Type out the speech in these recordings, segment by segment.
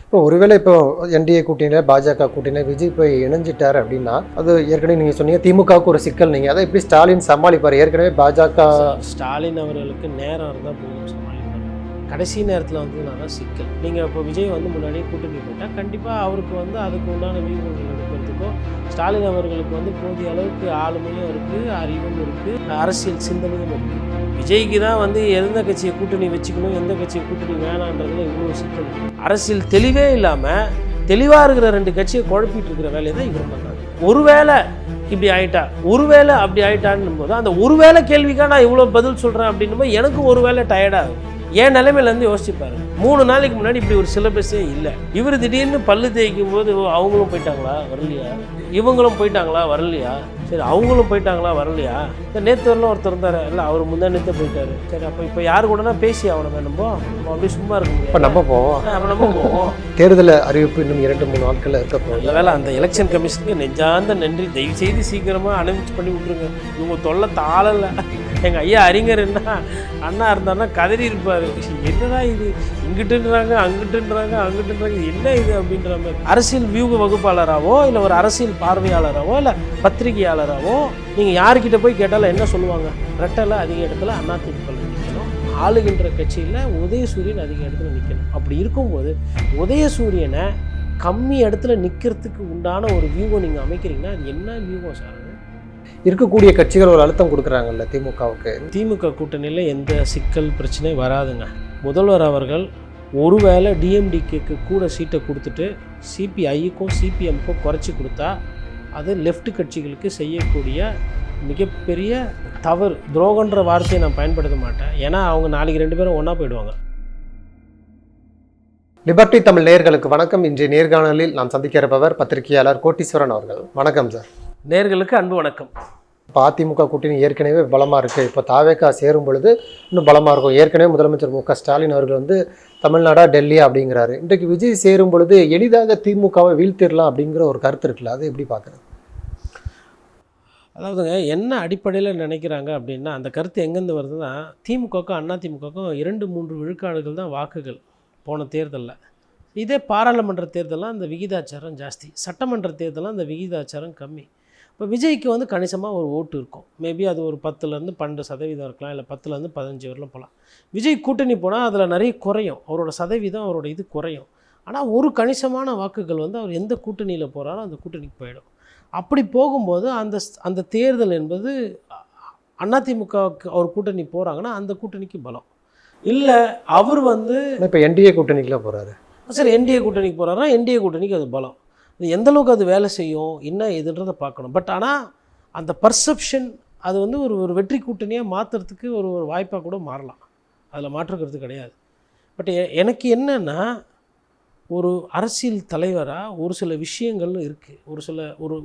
இப்போ ஒருவேளை இப்போ என்டிஏ கூட்டணியில் பாஜக கூட்டணியில் விஜய் போய் இணைஞ்சிட்டார் அப்படின்னா அது ஏற்கனவே நீங்கள் சொன்னீங்க திமுகவுக்கு ஒரு சிக்கல், நீங்கள் அதை எப்படி ஸ்டாலின் சமாளிப்பார்? ஏற்கனவே பாஜக ஸ்டாலின் அவர்களுக்கு நேரம் இருந்தால் போதும் சமாளிப்பார். கடைசி நேரத்தில் தான் சிக்கல். நீங்கள் இப்போ விஜய் முன்னாடியே கூட்டணி போயிட்டால் கண்டிப்பாக அவருக்கு அதுக்கு உண்டான வியூகங்கள் எடுக்கிறதுக்கோ ஸ்டாலின் அவர்களுக்கு போதிய அளவுக்கு ஆளுமையும் இருக்குது, அறிவும் இருக்குது, அரசியல் சிந்தனையும் இருக்குது. விஜய்க்கு தான் எந்த கட்சியை கூட்டணி வச்சுக்கணும், எந்த கட்சியை கூட்டணி வேணான்றதுல இவ்வளோ சிக்கல். அரசியல் தெளிவே இல்லாமல் தெளிவாக இருக்கிற 2 கட்சியை குழப்பிட்டு இருக்கிற வேலையை தான் இவர் பண்ணுறாங்க. ஒருவேளை இப்படி ஆயிட்டா, ஒருவேளை அப்படி ஆயிட்டான்னு போது அந்த ஒருவேளை கேள்விக்காக நான் இவ்வளோ பதில் சொல்கிறேன் அப்படின்னும் எனக்கு ஒருவேளை டயர்டாகும். என் நிலைமையிலேருந்து யோசிச்சுப்பாரு. 3 நாளைக்கு முன்னாடி இப்படி ஒரு சிலபஸே இல்லை. இவர் திடீர்னு பல்லு தேய்க்கும் போது அவங்களும் போயிட்டாங்களா வரலையா, இவங்களும் போயிட்டாங்களா வரலையா, சரி அவங்களும் போயிட்டாங்களா வரலையா, இந்த நேற்று வரலாம் ஒருத்தர் இருந்தார் இல்லை அவர் முந்தா நேற்று போயிட்டாரு, சரி அப்போ இப்போ யாரு கூடனா பேசி அவனை நம்ம அப்படி சும்மா இருக்க முடியும். இப்போ நம்ம போவோம். தேர்தல் அறிவிப்பு இன்னும் 2-3 நாட்களில் இருக்க போகும். நல்ல வேலை அந்த எலெக்ஷன் கமிஷனுக்கு நெஞ்சார்ந்த நன்றி. தயவு செய்து சீக்கிரமாக அனுமதி பண்ணி விட்ருங்க. இவங்க தொல்லை தாளலை. எங்கள் ஐயா அறிஞர் அண்ணா இருந்தாருன்னா கதறி இருப்பார். என்னடா இது, இங்கிட்டுன்றாங்க அங்கிட்டுன்றாங்க என்ன இது அப்படின்ற மாதிரி. அரசியல் வியூக வகுப்பாளராகவோ இல்லை ஒரு அரசியல் பார்வையாளராகவோ இல்லை பத்திரிகையாளராகவோ நீங்கள் யாருக்கிட்ட போய் கேட்டாலும் என்ன சொல்லுவாங்க? ரெட்டலை அதிக இடத்துல அதிமுக நிற்கணும், ஆளுகின்ற கட்சியில் உதயசூரியன் அதிக இடத்துல நிற்கணும். அப்படி இருக்கும்போது உதயசூரியனை கம்மி இடத்துல நிற்கிறதுக்கு உண்டான ஒரு வியூகம் நீங்கள் அமைக்கிறீங்கன்னா அது என்ன வியூகம் சார்? இருக்கக்கூடிய கட்சிகள் ஒரு அழுத்தம் கொடுக்குறாங்கல்ல திமுகவுக்கு. திமுக கூட்டணியில் எந்த சிக்கல் பிரச்சனையும் வராதுங்க. முதல்வர் அவர்கள் ஒருவேளை டிஎம்டிகேக்கு கூட சீட்டை கொடுத்துட்டு சிபிஐக்கும் சிபிஎம்க்கும் குறைச்சி கொடுத்தா அது லெஃப்ட் கட்சிகளுக்கு செய்யக்கூடிய மிகப்பெரிய தவறு. துரோகன்ற வார்த்தையை நான் பயன்படுத்த மாட்டேன். ஏன்னா அவங்க நாளைக்கு 2 பேரும் ஒன்றா போயிடுவாங்க. லிபர்டி தமிழ் நேயர்களுக்கு வணக்கம். இன்றைய நேர்காணலில் நாம் சந்திக்க இருப்பவர் பத்திரிகையாளர் கோட்டீஸ்வரன் அவர்கள். வணக்கம் சார். நேயர்களுக்கு அன்பு வணக்கம். இப்போ அதிமுக கூட்டணி ஏற்கனவே பலமாக இருக்குது. இப்போ தாவேகா சேரும் பொழுது இன்னும் பலமாக இருக்கும். ஏற்கனவே முதலமைச்சர் மு க ஸ்டாலின் அவர்கள் தமிழ்நாடா டெல்லியா அப்படிங்கிறாரு. இன்றைக்கு விஜய் சேரும் பொழுது எளிதாக திமுகவை வீழ்த்திடலாம் அப்படிங்கிற ஒரு கருத்து இருக்குல்ல, அதை எப்படி பார்க்குறேன்? அதாவதுங்க என்ன அடிப்படையில் நினைக்கிறாங்க அப்படின்னா, அந்த கருத்து எங்கேருந்து வருதுன்னா, திமுகவுக்கும் அதிமுகவுக்கும் 2-3 விழுக்காடுகள் தான் வாக்குகள் போன தேர்தலில். இதே பாராளுமன்ற தேர்தலாம் அந்த விகிதாச்சாரம் ஜாஸ்தி, சட்டமன்ற தேர்தலாம் அந்த விகிதாச்சாரம் கம்மி. இப்போ விஜய்க்கு கணிசமாக ஒரு ஓட்டு இருக்கும். மேபி அது ஒரு 10% 12% இருக்கலாம், இல்லை 10% 15 வரலாம் போகலாம். விஜய் கூட்டணி போனால் அதில் நிறைய குறையும், அவரோட சதவீதம் அவரோட இது குறையும். ஆனால் ஒரு கணிசமான வாக்குகள் அவர் எந்த கூட்டணியில் போகிறாரோ அந்த கூட்டணிக்கு போயிடும். அப்படி போகும்போது அந்த தேர்தல் என்பது அதிமுகவுக்கு அவர் கூட்டணி போகிறாங்கன்னா அந்த கூட்டணிக்கு பலம் இல்லை. அவர் இப்போ என்டிஏ கூட்டணிக்குள்ள போகிறாரு. சரி, என்டிஏ கூட்டணிக்கு போகிறாருன்னா என்டிஏ கூட்டணிக்கு அது பலம். அது எந்தளவுக்கு அது வேலை செய்யும் என்ன எதுன்றதை பார்க்கணும். பட் ஆனால் அந்த பர்செப்ஷன் அது ஒரு வெற்றி கூட்டணியாக மாற்றுறதுக்கு ஒரு வாய்ப்பாக கூட மாறலாம், அதில் மாற்றுக்கிறது கிடையாது. பட் எனக்கு என்னென்னா, ஒரு அரசியல் தலைவராக ஒரு சில விஷயங்கள் இருக்குது,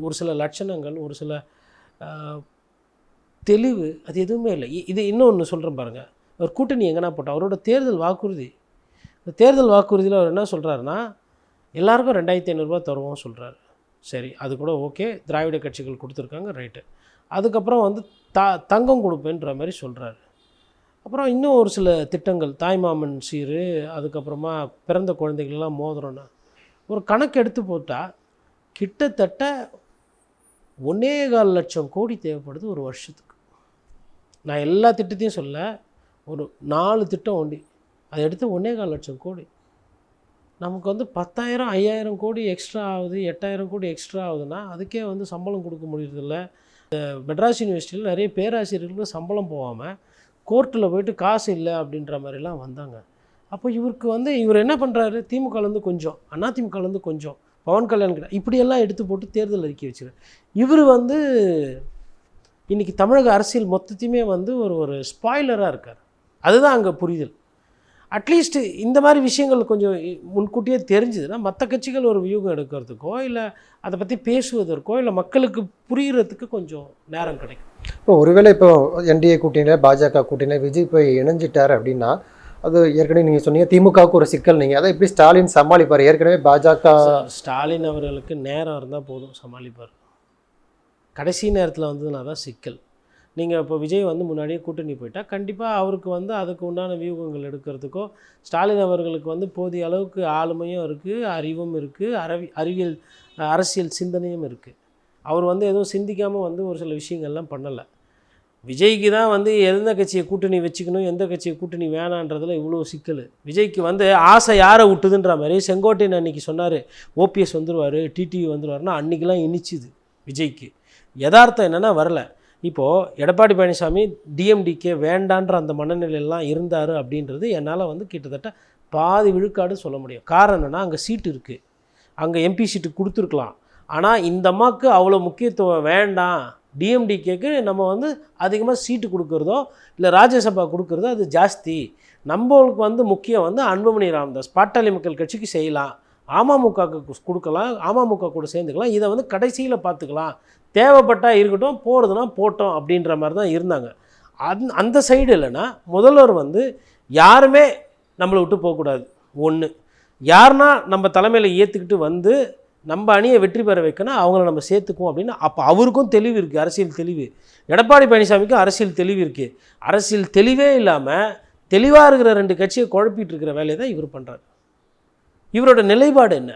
ஒரு சில லட்சணங்கள், ஒரு சில தெளிவு அது எதுவுமே இல்லை. இது இன்னொன்று சொல்கிறேன் பாருங்கள். அவர் கூட்டணி எங்கன்னா போட்டால் அவரோட தேர்தல் வாக்குறுதி, இந்த தேர்தல் வாக்குறுதியில் அவர் என்ன சொல்கிறாருன்னா, எல்லாருக்கும் 2500 ரூபா தருவோம் சொல்கிறாரு. சரி, அது கூட ஓகே, திராவிட கட்சிகள் கொடுத்துருக்காங்க, ரைட்டு. அதுக்கப்புறம் தங்கம் கொடுப்பேன்ற மாதிரி சொல்கிறாரு. அப்புறம் இன்னும் ஒரு சில திட்டங்கள், தாய்மாமன் சீரு, அதுக்கப்புறமா பிறந்த குழந்தைகளெல்லாம் மோதிரம்னு ஒரு கணக்கு எடுத்து போட்டால் கிட்டத்தட்ட 1.25 லட்சம் கோடி தேவைப்படுது ஒரு வருஷத்துக்கு. நான் எல்லா திட்டத்தையும் சொல்ல, ஒரு 4 திட்டம் ஒண்டி அதை எடுத்து 1.25 லட்சம் கோடி. நமக்கு 10,000 5,000 கோடி எக்ஸ்ட்ரா ஆகுது, 8,000 கோடி எக்ஸ்ட்ரா ஆகுதுன்னா அதுக்கே சம்பளம் கொடுக்க முடியறதில்ல. மெட்ராஸ் யூனிவர்சிட்டியில் நிறைய பேராசிரியர்களுக்கு சம்பளம் போகாமல் கோர்ட்டில் போயிட்டு காசு இல்லை அப்படின்ற மாதிரிலாம் வந்தாங்க. அப்போ இவருக்கு இவர் என்ன பண்ணுறாரு, திமுகலேருந்து கொஞ்சம், அதிமுகலேருந்து கொஞ்சம், பவன் கல்யாண் கிட்ட இப்படியெல்லாம் எடுத்து போட்டு தேர்தல் அறிக்கை வச்சுரு. இவர் இன்றைக்கி தமிழக அரசியல் மொத்தத்தையுமே ஒரு ஸ்பாய்லராக இருக்கார். அதுதான் அங்கே புரிதல். அட்லீஸ்ட் இந்த மாதிரி விஷயங்கள் கொஞ்சம் முன்கூட்டியே தெரிஞ்சுதுன்னா மற்ற கட்சிகள் ஒரு வியூகம் எடுக்கிறதுக்கோ இல்லை அதை பற்றி பேசுவதற்கோ இல்லை மக்களுக்கு புரிகிறதுக்கு கொஞ்சம் நேரம் கிடைக்கும். இப்போ ஒருவேளை இப்போ என்டிஏ கூட்டணியில் பாஜக கூட்டணியில் விஜய் போய் இணைஞ்சிட்டார் அப்படின்னா அது ஏற்கனவே நீங்கள் சொன்னீங்க திமுகவுக்கு ஒரு சிக்கல், நீங்கள் அதை எப்படி ஸ்டாலின் சமாளிப்பார்? ஏற்கனவே பாஜக ஸ்டாலின் அவர்களுக்கு நேரம் இருந்தால் போதும் சமாளிப்பார். கடைசி நேரத்தில் தான் சிக்கல். நீங்கள் இப்போ விஜய் வந்து முன்னாடியே கூட்டணி போயிட்டால் கண்டிப்பாக அவருக்கு வந்து அதுக்கு உண்டான வியூகங்கள் எடுக்கிறதுக்கோ ஸ்டாலின் அவர்களுக்கு வந்து போதிய அளவுக்கு ஆளுமையும் இருக்குது, அறிவும் இருக்குது, அறிவியல் அரசியல் சிந்தனையும் இருக்குது. அவர் வந்து எதுவும் சிந்திக்காமல் வந்து ஒரு சில விஷயங்கள்லாம் பண்ணலை. விஜய்க்கு தான் வந்து எந்த கட்சியை கூட்டணி வச்சுக்கணும், எந்த கட்சியை கூட்டணி வேணான்றதில் இவ்வளோ சிக்கல். விஜய்க்கு வந்து ஆசை யாரை விட்டுதுன்ற மாதிரி செங்கோட்டையன் அன்றைக்கி சொன்னார், ஓபிஎஸ் வந்துடுவார், டிடிவி வந்துடுவார்னா அன்றைக்கெலாம் இனிச்சுது விஜய்க்கு. யதார்த்தம் என்னென்னா வரல. இப்போது எடப்பாடி பழனிசாமி டிஎம்டிகே வேண்டான்ற அந்த மனநிலையெல்லாம் இருந்தார் அப்படின்றது என்னால் வந்து கிட்டத்தட்ட பாதி விழுக்காடு சொல்ல முடியும். காரணம் என்னென்னா அங்கே சீட்டு இருக்குது, அங்கே எம்பி சீட்டு கொடுத்துருக்கலாம். ஆனால் இந்த அம்மாவுக்கு அவ்வளோ முக்கியத்துவம் வேண்டாம், டிஎம்டிகேக்கு நம்ம வந்து அதிகமாக சீட்டு கொடுக்குறதோ இல்லை ராஜ்யசபா கொடுக்குறதோ அது ஜாஸ்தி, நம்மளுக்கு வந்து முக்கியம் வந்து அன்புமணி ராமதாஸ் பாட்டாளி மக்கள் கட்சிக்கு செய்யலாம், அமமுகவுக்கு கொடுக்கலாம், அமமுக கூட சேர்ந்துக்கலாம், இதை வந்து கடைசியில் பார்த்துக்கலாம், தேவைப்பட்டால் இருக்கட்டும், போகிறதுனா போட்டோம் அப்படின்ற மாதிரி தான் இருந்தாங்க. அந்த சைடு இல்லைன்னா முதல்வர் வந்து யாருமே நம்மளை விட்டு போகக்கூடாது. ஒன்று, யாருன்னா நம்ம தலைமையில் ஏற்றுக்கிட்டு வந்து நம்ம அணியை வெற்றி பெற வைக்கணும், அவங்கள நம்ம சேர்த்துக்குவோம் அப்படின்னு. அப்போ அவருக்கும் தெளிவு இருக்குது, அரசியல் தெளிவு. எடப்பாடி பழனிசாமிக்கும் அரசியல் தெளிவு இருக்குது. அரசியல் தெளிவே இல்லாமல் தெளிவாக இருக்கிற 2 கட்சியை குழப்பிட்டு இருக்கிற வேலையை தான் இவர் பண்ணுறாரு. இவரோட நிலைப்பாடு என்ன?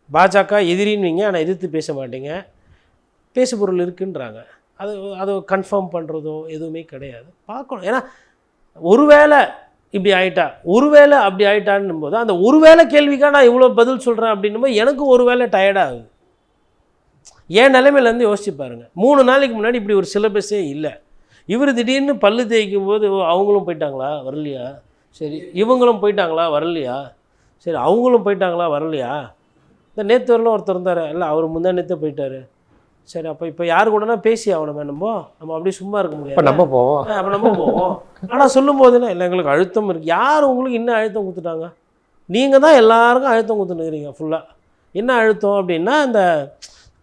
பாஜக எதிரின்வீங்க, ஆனால் எதிர்த்து பேச மாட்டீங்க, பேசுபொருள் இருக்குன்றாங்க. அதை கன்ஃபார்ம் பண்ணுறதோ எதுவுமே கிடையாது. பார்க்கணும். ஏன்னா ஒருவேளை இப்படி ஆகிட்டா, ஒருவேளை அப்படி ஆகிட்டான்னும் போது அந்த ஒருவேளை கேள்விக்காக நான் இவ்வளோ பதில் சொல்கிறேன் அப்படின்னும் போது எனக்கு ஒருவேளை டயர்டாகுது. என் நிலைமையிலேருந்து யோசிச்சு பாருங்கள். 3 நாளைக்கு முன்னாடி இப்படி ஒரு சிலபஸே இல்லை. இவர் திடீர்னு பல்லு தேய்க்கும் போது அவங்களும் போயிட்டாங்களா வரலையா, சரி இவங்களும் போயிட்டாங்களா வரலையா, சரி அவங்களும் போயிட்டாங்களா வரலையா, இந்த நேற்று வரலாம் ஒருத்தர் இருந்தார், இல்லை அவர் முந்தா நேற்றே போயிட்டார், சரி அப்போ இப்போ யாரு கூடனா பேசி ஆகணுமே, நம்ம அப்படியே சும்மா இருக்க முடியாது, நம்ம போவோம், அப்போ நம்ம போவோம். ஆனால் சொல்லும் போதுன்னா இல்லை எங்களுக்கு அழுத்தம் இருக்குது. யார் உங்களுக்கு இன்னும் அழுத்தம் கொடுத்துட்டாங்க? நீங்கள் தான் எல்லாருக்கும் அழுத்தம் கொடுத்துனுக்கிறீங்க ஃபுல்லாக. என்ன அழுத்தம் அப்படின்னா இந்த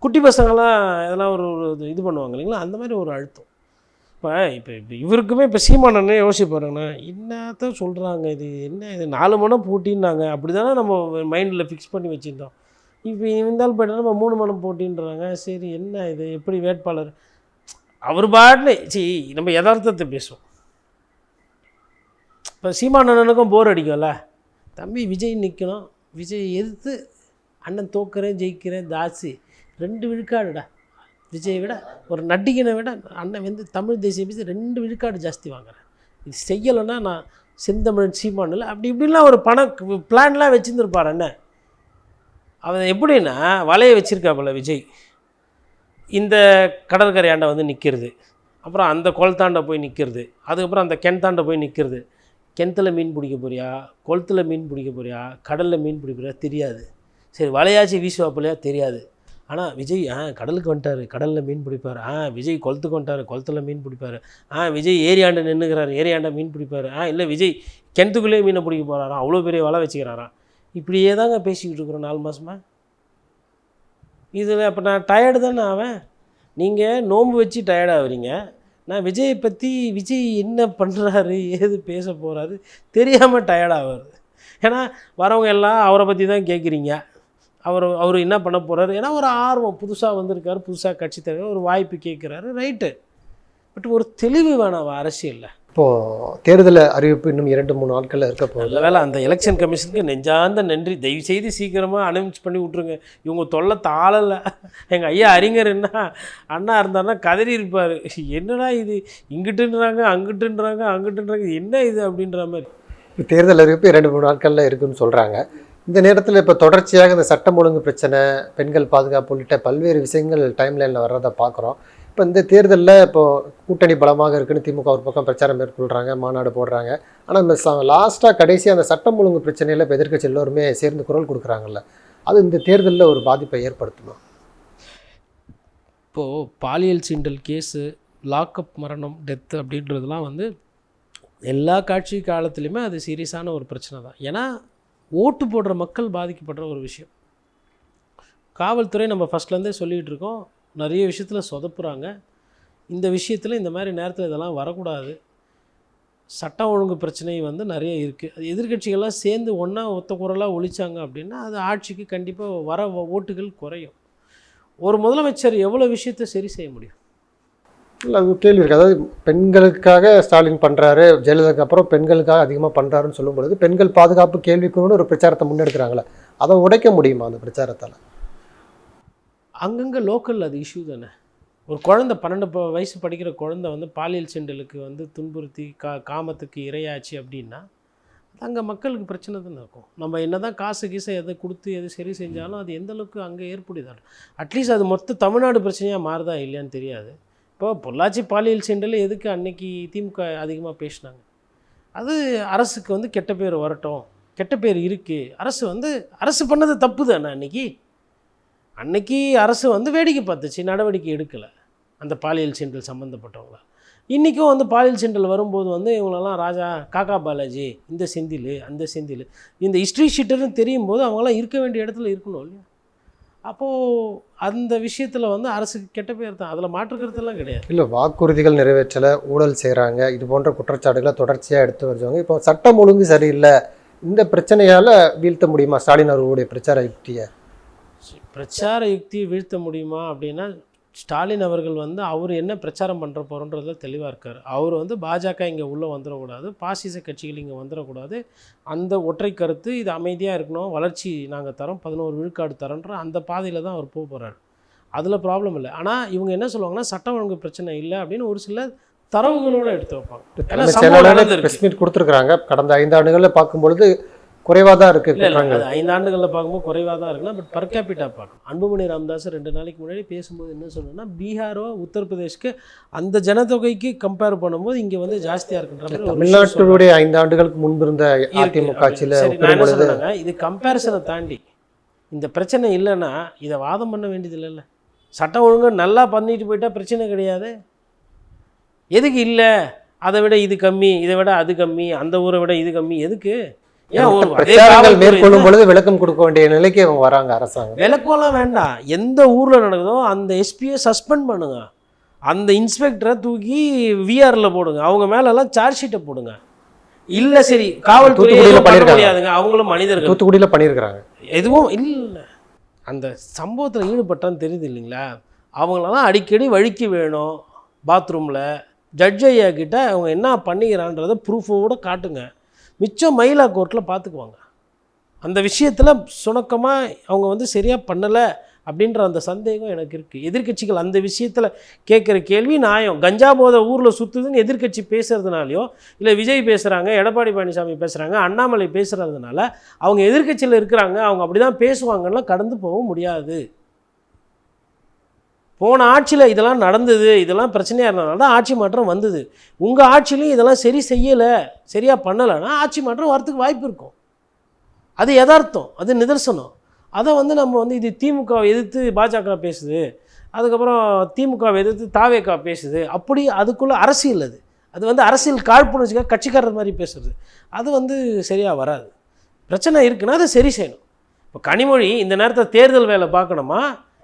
குட்டி பசங்களாம் இதெல்லாம் ஒரு இது பண்ணுவாங்க இல்லைங்களா, அந்த மாதிரி ஒரு அழுத்தம். இப்போ இவருக்குமே இப்போ சீமானே யோசிச்சு பாருங்கண்ணா, என்னத்தான் சொல்கிறாங்க, இது என்ன, இது 4 மணம் போட்டின்னாங்க, அப்படி தானே நம்ம மைண்டில் ஃபிக்ஸ் பண்ணி வச்சுருந்தோம். இப்போ இருந்தாலும் போய்ட்டா நம்ம 3 மணம் போட்டின்றாங்க. சரி என்ன இது, எப்படி வேட்பாளர் அவர் பாட்டில் நம்ம யதார்த்தத்தை பேசுவோம். இப்போ சீமானனுக்கும் போர் அடிக்கும்ல, தம்பி விஜய் நிற்கணும், விஜய் எதிர்த்து அண்ணன் தோக்குறேன் ஜெயிக்கிறேன் தாசி 2 விழுக்காடுடா, விஜயை விட ஒரு நடிகனை விட அண்ணன் வந்து தமிழ் தேசிய பேசி 2 விழுக்காடு ஜாஸ்தி வாங்குறேன், இது செய்யலைன்னா நான் செந்தமிழன் சீமானில் அப்படி இப்படிலாம் ஒரு பிளான்லாம் வச்சுருந்துருப்பார் அண்ணன். அவன் எப்படின்னா வலையை வச்சுருக்காப்புல விஜய், இந்த கடற்கரையாண்டை வந்து நிற்கிறது, அப்புறம் அந்த குளத்தாண்ட போய் நிற்கிறது, அதுக்கப்புறம் அந்த கிணத்தாண்ட போய் நிற்கிறது. கிணத்துல மீன் பிடிக்க போறியா, குளத்தில் மீன் பிடிக்க போறியா, கடலில் மீன் பிடிக்க போறியா தெரியாது, சரி வலையாச்சு வீசுவாப்பிலையா தெரியாது. ஆனால் விஜய் கடலுக்கு வந்துட்டார், கடலில் மீன் பிடிப்பார், விஜய் குளத்துக்கு வந்துட்டார், குளத்தில் மீன் பிடிப்பார், விஜய் ஏரியாண்டை நின்றுக்கிறார், ஏரியாண்டை மீன் பிடிப்பார், இல்லை விஜய் கிணத்துக்குள்ளேயே மீனை பிடிக்க போகிறாராம், அவ்வளோ பெரிய வலை வச்சுக்கிறாராம். இப்படியே தாங்க பேசிக்கிட்டு இருக்கிறோம் 4 மாதமாக. இதில் அப்போ நான் டயர்டு தானே ஆவேன். நீங்கள் நோன்பு வச்சு டயர்டாகிறீங்க, நான் விஜயை பற்றி விஜய் என்ன பண்ணுறாரு ஏது பேச போகிறாரு தெரியாமல் டயர்டாகிறது. ஏன்னா வரவங்க எல்லாம் அவரை பற்றி தான் கேட்குறீங்க, அவர் என்ன பண்ண போகிறாரு, ஏன்னா ஒரு ஆர்வம், புதுசாக வந்திருக்காரு, புதுசாக கட்சி தேவை, ஒரு வாய்ப்பு கேட்குறாரு, ரைட்டு. பட் ஒரு தெளிவு வேணாம் அரசியலில். இப்போது தேர்தல் அறிவிப்பு இன்னும் 2-3 நாட்களில் இருக்க போகுது. நல்ல வேலை அந்த எலெக்ஷன் கமிஷனுக்கு நெஞ்சார்ந்த நன்றி. தயவுசெய்து சீக்கிரமாக அனௌன்ஸ் பண்ணி விட்ருங்க, இவங்க தொல்லை தாளலை. எங்கள் ஐயா அறிஞர் என்ன அண்ணா இருந்தாருன்னா கதறி இருப்பார், என்னடா இது இங்கிட்டுன்றாங்க அங்கிட்டுன்றாங்க என்ன இது அப்படின்ற மாதிரி. இப்போ தேர்தல் அறிவிப்பு 2-3 நாட்களில் இருக்குதுன்னு சொல்கிறாங்க. இந்த நேரத்தில் இப்போ தொடர்ச்சியாக இந்த சட்டம் ஒழுங்கு பிரச்சனை, பெண்கள் பாதுகாப்பு உள்ளிட்ட பல்வேறு விஷயங்கள் டைம்லைனில் வர்றதை பார்க்குறோம். இப்போ இந்த தேர்தலில் இப்போது கூட்டணி பலமாக இருக்குன்னு திமுக ஒரு பக்கம் பிரச்சாரம் மேற்கொள்கிறாங்க, மாநாடு போடுறாங்க. ஆனால் இந்த லாஸ்ட்டாக கடைசியாக அந்த சட்டம் ஒழுங்கு பிரச்சனையில் இப்போ எதிர்க்கட்சி எல்லோருமே சேர்ந்து குரல் கொடுக்குறாங்கல்ல, அது இந்த தேர்தலில் ஒரு பாதிப்பை ஏற்படுத்தணும். இப்போது பாலியல் சீண்டல் கேஸு, லாக்அப் மரணம், டெத்து அப்படின்றதுலாம் வந்து எல்லா காட்சி காலத்துலேயுமே அது சீரியஸான ஒரு பிரச்சனை தான். ஏன்னா ஓட்டு போடுற மக்கள் பாதிக்கப்படுற ஒரு விஷயம். காவல்துறை நம்ம ஃபஸ்ட்லேருந்தே சொல்லிகிட்டு இருக்கோம், நிறைய விஷயத்தில் சொதப்புறாங்க. இந்த விஷயத்தில் இந்த மாதிரி நேரத்தில் இதெல்லாம் வரக்கூடாது. சட்டம் ஒழுங்கு பிரச்சனை வந்து நிறைய இருக்குது. அது எதிர்கட்சிகள்லாம் சேர்ந்து ஒத்த குரலாக ஒழிச்சாங்க அப்படின்னா அது ஆட்சிக்கு கண்டிப்பாக வர ஓட்டுகள் குறையும். ஒரு முதலமைச்சர் எவ்வளோ விஷயத்தை சரி செய்ய முடியும்? இல்லை அது கேள்வி இருக்குது. அதாவது பெண்களுக்காக ஸ்டாலின் பண்ணுறாரு, ஜெயலலிதாக்கு அப்புறம் பெண்களுக்காக அதிகமாக பண்ணுறாருன்னு சொல்லும் பொழுது பெண்கள் பாதுகாப்பு கேள்விக்குன்னு ஒரு பிரச்சாரத்தை முன்னெடுக்கிறாங்களே, அதை உடைக்க முடியுமா அந்த பிரச்சாரத்தால்? அங்கங்கே லோக்கல் அது இஷ்யூ தானே. ஒரு குழந்தை 12 வயசு படிக்கிற குழந்தை வந்து பாலியல் சீண்டலுக்கு வந்து துன்புறுத்தி காமத்துக்கு இரையாச்சு அப்படின்னா அங்கே மக்களுக்கு பிரச்சனை தானே இருக்கும். நம்ம என்ன தான் காசு கீசை எதை கொடுத்து எது சரி செஞ்சாலும் அது எந்த அளவுக்கு அங்கே ஏற்படுதான். அட்லீஸ்ட் அது மொத்த தமிழ்நாடு பிரச்சனையாக மாறுதா இல்லையான்னு தெரியாது. இப்போ பொள்ளாச்சி பாலியல் சீண்டல் எதுக்கு அன்னைக்கு திமுக அதிகமாக பேசினாங்க? அது அரசுக்கு வந்து கெட்ட பேர் வரட்டும், கெட்ட பேர் இருக்குது, அரசு பண்ணது தப்பு தானே. அன்னைக்கு அரசு வந்து வேடிக்கை பார்த்துச்சு, நடவடிக்கை எடுக்கலை அந்த பாலியல் சீண்டல் சம்மந்தப்பட்டவங்கள. இன்றைக்கும் வந்து பாலியல் சீண்டல் வரும்போது வந்து இவங்களெல்லாம் ராஜா, காக்கா பாலாஜி, இந்த செந்தில் அந்த செந்தில், இந்த ஹிஸ்ட்ரி ஷீட்டர்னு தெரியும் போது அவங்களாம் இருக்க வேண்டிய இடத்துல இருக்கணும் இல்லையா? அப்போது அந்த விஷயத்தில் வந்து அரசுக்கு கெட்ட பேர் தான், அதில் மாற்றுக்கிறதுலாம் கிடையாது. இல்லை, வாக்குறுதிகள் நிறைவேற்றலை, ஊழல் செய்கிறாங்க, இது போன்ற குற்றச்சாட்டுகளை தொடர்ச்சியாக எடுத்து வருவாங்க. இப்போ சட்டம் ஒழுங்கு சரியில்லை, இந்த பிரச்சனையால் வீழ்த்த முடியுமா ஸ்டாலின் அவர்களுடைய பிரச்சார யுக்தியை? பிரச்சார யுக்தியை வீழ்த்த முடியுமா அப்படின்னா, ஸ்டாலின் அவர்கள் வந்து அவர் என்ன பிரச்சாரம் பண்ணுற போகிறோன்றதுல தெளிவாக இருக்கார். அவர் வந்து பாஜக இங்கே உள்ளே வந்துடக்கூடாது, பாசிச கட்சிகள் இங்கே வந்துடக்கூடாது, அந்த ஒற்றை கருத்து, இது அமைதியாக இருக்கணும், வளர்ச்சி நாங்கள் தரோம், 11 விழுக்காடு தரோன்ற அந்த பாதையில் தான் அவர் போக போகிறார். அதில் ப்ராப்ளம் இல்லை. ஆனால் இவங்க என்ன சொல்லுவாங்கன்னா சட்டம் ஒழுங்கு பிரச்சனை இல்லை அப்படின்னு ஒரு சில தரவுகளோடு எடுத்து வைப்பாங்க. பிரஸ் மீட் கொடுத்துருக்குறாங்க. கடந்த 5 ஆண்டுகளில் பார்க்கும்பொழுது குறைவாக தான் இருக்குது. அது 5 ஆண்டுகளில் பார்க்கும்போது குறைவாக தான் இருக்குன்னா, பட் பர் கேபிட்டா பார்க்கணும். அன்புமணி ராமதாஸ் 2 நாளைக்கு முன்னாடி பேசும்போது என்ன சொன்னோன்னா, பீகாரோ உத்தரப்பிரதேஷ்க்கு அந்த ஜனத்தொகைக்கு கம்பேர் பண்ணும்போது இங்கே வந்து ஜாஸ்தியாக இருக்குன்ற. தமிழ்நாட்டுடைய 5 ஆண்டுகளுக்கு முன்பு இருந்த அதிமுக ஆட்சியில் இது கம்பேரிசனை தாண்டி இந்த பிரச்சனை இல்லைன்னா இதை வாதம் பண்ண வேண்டியது இல்லைல்ல. சட்டம் ஒழுங்கு நல்லா பண்ணிட்டு போயிட்டா பிரச்சனை கிடையாது. எதுக்கு இல்லை, அதை விட இது கம்மி, இதை விட அது கம்மி, அந்த ஊரை விட இது கம்மி, எதுக்கு? பிரச்சாரங்கள் மேற்கொள்ளும் பொழுது விளக்கம் கொடுக்க வேண்டிய நிலைக்கு அவங்க வராங்க. அரசாங்கம் விளக்கம்லாம் வேண்டாம், எந்த ஊரில் நடக்குதோ அந்த எஸ்பியை சஸ்பெண்ட் பண்ணுங்க, அந்த இன்ஸ்பெக்டரை தூக்கி விஆரில் போடுங்க, அவங்க மேலெல்லாம் சார்ஜ் ஷீட்டை போடுங்க. இல்லை சரி, காவல்துறையில் பண்ணியிருக்காங்க, அவங்களும் மனிதர்கள். தூத்துக்குடியில் பண்ணியிருக்கிறாங்க. எதுவும் இல்லை, அந்த சம்பவத்தில் ஈடுபட்டான்னு தெரியுது இல்லைங்களா? அவங்களெல்லாம் அடிக்கடி வழிக்கு வேணும் பாத்ரூமில். ஜட்ஜ் ஐயா கிட்ட அவங்க என்ன பண்ணிக்கிறான்றதை ப்ரூஃபோடு காட்டுங்க. மிச்சம் மயிலா கோர்ட்டில் பார்த்துக்குவாங்க. அந்த விஷயத்தில் சுணக்கமாக அவங்க வந்து சரியாக பண்ணலை அப்படின்ற அந்த சந்தேகம் எனக்கு இருக்குது. எதிர்க்கட்சிகள் அந்த விஷயத்தில் கேட்குற கேள்வி நியாயம். கஞ்சா போதை ஊரில் சுற்றுதுன்னு எதிர்க்கட்சி பேசுகிறதுனாலையோ, இல்லை விஜய் பேசுகிறாங்க, எடப்பாடி பழனிசாமி பேசுகிறாங்க, அண்ணாமலை பேசுகிறதுனால அவங்க எதிர்க்கட்சியில் இருக்கிறாங்க, அவங்க அப்படி தான் பேசுவாங்கன்னா கடந்து போக முடியாது. போன ஆட்சியில் இதெல்லாம் நடந்தது, இதெல்லாம் பிரச்சனையாக இருந்ததுனால தான் ஆட்சி மாற்றம் வந்தது. உங்கள் ஆட்சியிலையும் இதெல்லாம் சரி செய்யலை, சரியாக பண்ணலைன்னா ஆட்சி மாற்றம் வரத்துக்கு வாய்ப்பு இருக்கும். அது யதார்த்தம், அது நிதர்சனம். அதை வந்து நம்ம வந்து இது திமுகவை எதிர்த்து பாஜக பேசுது, அதுக்கப்புறம் திமுகவை எதிர்த்து தாவேகா பேசுது, அப்படி அதுக்குள்ளே அரசியல் அது வந்து அரசியல் காழ்ப்புணர்ச்சிக்காக கட்சிக்காரர் மாதிரி பேசுறது, அது வந்து சரியாக வராது. பிரச்சனை இருக்குன்னா அதை சரி செய்யணும். இப்போ கனிமொழி இந்த நேரத்தில் தேர்தல் வேலை பார்க்கணுமா,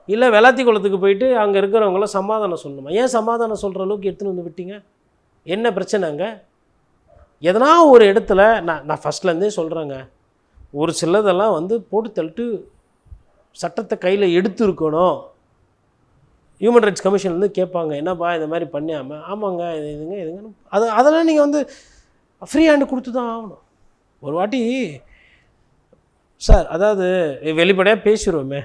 இல்லை வெள்ளாத்தி குளத்துக்கு போயிட்டு அங்கே இருக்கிறவங்கள சமாதானம் சொல்லணுமா? ஏன் சமாதானம் சொல்கிற அளவுக்கு எடுத்துன்னு வந்து விட்டீங்க? என்ன பிரச்சனைங்க? எதனா ஒரு இடத்துல நான் ஃபஸ்ட்லேருந்தே சொல்கிறேங்க, ஒரு சிலதெல்லாம் வந்து போட்டு தள்ளிட்டு சட்டத்தை கையில் எடுத்து இருக்கணும். ஹியூமன் ரைட்ஸ் கமிஷன்லேருந்து கேட்பாங்க, என்னப்பா இந்த மாதிரி பண்ணியாமல், ஆமாங்க இதுங்க அதெல்லாம் நீங்கள் வந்து ஃப்ரீ ஹேண்டு கொடுத்து தான் ஆகணும். ஒரு வாட்டி சார், அதாவது வெளிப்படையாக பேசிடுவோமே,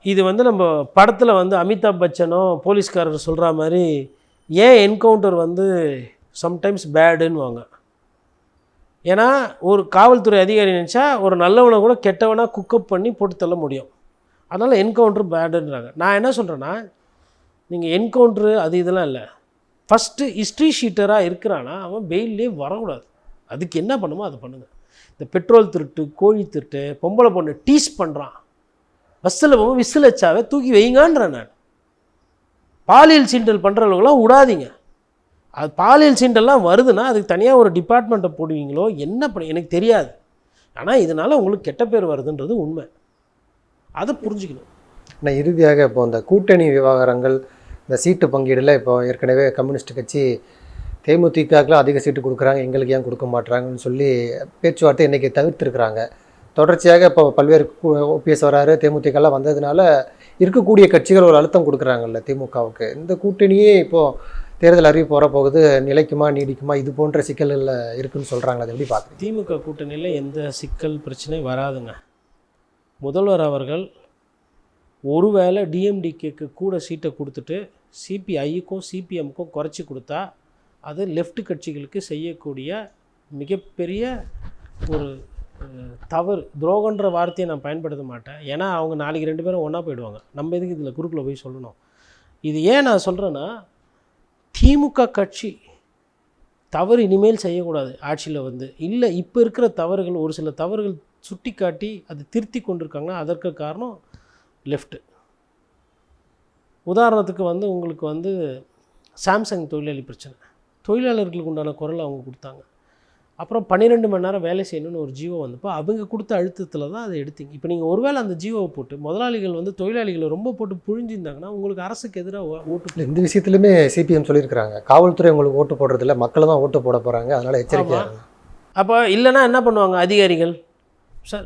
இது வந்து நம்ம படத்தில் வந்து அமிதாப் பச்சனும் போலீஸ்காரர் சொல்கிற மாதிரி ஏன் என்கவுண்டர் வந்து சம்டைம்ஸ் பேடுன்னுவாங்க. ஏன்னா ஒரு காவல்துறை அதிகாரி நினச்சா ஒரு நல்லவனை கூட கெட்டவனாக குக்கப் பண்ணி போட்டு தள்ள முடியும். அதனால் என்கவுண்டர் பேடுன்றாங்க. நான் என்ன சொல்கிறேன்னா, நீங்கள் என்கவுண்டரு அது இதெல்லாம் இல்லை, ஃபஸ்ட்டு ஹிஸ்ட்ரி ஷீட்டராக இருக்கிறான்னா அவன் பெயிலே வரக்கூடாது. அதுக்கு என்ன பண்ணுமோ அதை பண்ணுங்கள். இந்த பெட்ரோல் திருட்டு, கோழி திருட்டு, பொம்பளை பொண்ணு டீஸ் பண்ணுறான், பஸ்ஸில் போகும் விசில் வச்சாவே தூக்கி வைங்கன்றேன் நான். பாலியல் சீண்டல் பண்ணுறவங்களாம் விடாதீங்க. அது பாலியல் சீண்டல்லாம் வருதுன்னா அதுக்கு தனியாக ஒரு டிபார்ட்மெண்ட்டை போடுவீங்களோ என்ன பண்ண எனக்கு தெரியாது. ஆனால் இதனால் உங்களுக்கு கெட்ட பேர் வருதுன்றது உண்மை, அதை புரிஞ்சுக்கணும். ஆனால் இறுதியாக இப்போ இந்த கூட்டணி விவகாரங்கள், இந்த சீட்டு பங்கீடில் இப்போ ஏற்கனவே கம்யூனிஸ்ட் கட்சி தேமுதிகலாம் அதிக சீட்டு கொடுக்குறாங்க, எங்களுக்கு ஏன் கொடுக்க மாட்டுறாங்கன்னு சொல்லி பேச்சுவார்த்தை இன்றைக்கி தவிர்த்துருக்குறாங்க. தொடர்ச்சியாக இப்போ பல்வேறு ஓபிஎஸ் வராரு, தேமுதிகலாம் வந்ததுனால இருக்கக்கூடிய கட்சிகள் ஒரு அழுத்தம் கொடுக்குறாங்கல்ல திமுகவுக்கு. இந்த கூட்டணியே இப்போது தேர்தல் அறிவிப்பு வரப்போகுது, நிலைக்குமா நீடிக்குமா இது போன்ற சிக்கல்களில் இருக்குன்னு சொல்கிறாங்க. அதை எப்படி பார்க்குறீங்க? திமுக கூட்டணியில் எந்த சிக்கல் பிரச்சனை வராதுங்க. முதல்வர் அவர்கள் ஒருவேளை டிஎம்டிகேக்கு கூட சீட்டை கொடுத்துட்டு சிபிஐக்கும் சிபிஎம்க்கும் குறைச்சி கொடுத்தா அது லெஃப்ட் கட்சிகளுக்கு செய்யக்கூடிய மிகப்பெரிய ஒரு தவறு. துரோகன்ற வார்த்தையை நான் பயன்படுத்த மாட்டேன். ஏன்னா அவங்க நாளைக்கு 2 பேரும் ஒன்றா போயிடுவாங்க. நம்ம எதுக்கு இதில் குறுக்கில் போய் சொல்லணும்? இது ஏன் நான் சொல்கிறேன்னா, திமுக கட்சி தவறு இனிமேல் செய்யக்கூடாது ஆட்சியில் வந்து. இல்லை இப்போ இருக்கிற தவறுகள், ஒரு சில தவறுகள் சுட்டி காட்டி அதை திருத்தி கொண்டிருக்காங்கன்னா அதற்கு காரணம் லெஃப்ட்டு. உதாரணத்துக்கு வந்து உங்களுக்கு வந்து சாம்சங் தொழிலாளி பிரச்சனை, தொழிலாளர்களுக்கு உண்டான குரலை அவங்க கொடுத்தாங்க. அப்புறம் 12 மணி நேரம் வேலை செய்யணும்னு ஒரு ஜீவோ வந்தப்போ அவங்க கொடுத்த அழுத்தத்தில் தான் அதை எடுத்தீங்க. இப்போ நீங்கள் ஒருவேளை அந்த ஜீவோவை போட்டு முதலாளிகள் வந்து தொழிலாளிகளை ரொம்ப போட்டு புழிஞ்சிருந்தாங்கன்னா உங்களுக்கு அரசுக்கு எதிராக ஓட்டு. இந்த விஷயத்துலையுமே சிபிஎம் சொல்லியிருக்கிறாங்க, காவல்துறை உங்களுக்கு ஓட்டு போடுறதில்ல, மக்கள் தான் ஓட்டு போட போகிறாங்க, அதனால் எச்சரிக்கையாக. அப்போ இல்லைன்னா என்ன பண்ணுவாங்க அதிகாரிகள்? Sir